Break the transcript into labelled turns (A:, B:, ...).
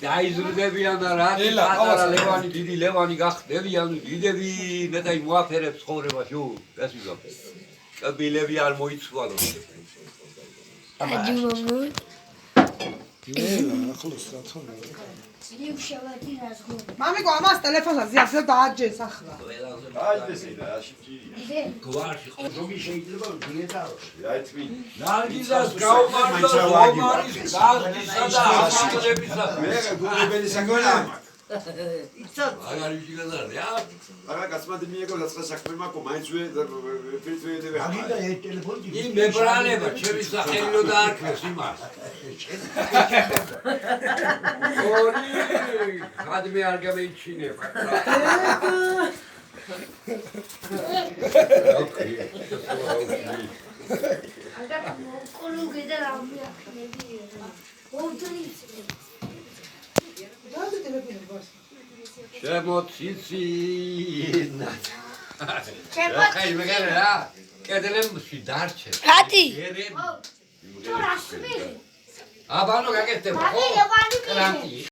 A: დაიზრდებიან და რა პატარა ლევანი დიდი ლევანი გახდებიან დიდები მეტად მოაფერებს ცხოვრებაში ეს ვიგავ კაბილები არ მოიცვალო
B: მამიკო ამას ტელეფონზე ასე დააჯეს ახლა
C: დააჯესე და აშიჭი
A: გვარში რომი შეიძლება დიეტაროს
C: რაიცმი
A: ნარგიზას გაუმარჯოს რომარის გაზისა და აშკოლებისა
C: მე გულებელი საკონა
A: იცად აღარ ვიშიგაზარ რა
C: არა გასმადი მიეგო რაცა საქმე მაქო მაინც ვეფრიტვედები
D: აგინდა ეს ტელეფონი
A: იმ მებრალება ჩემი სახელიო დაარქვეს იმას ორი ხადმე არ გამეჩინება შემოციცინად ხაი მეგერე რა კედლებში დარჩე
E: რატი?
A: აბანო გაკეთდება ხო? კრანტი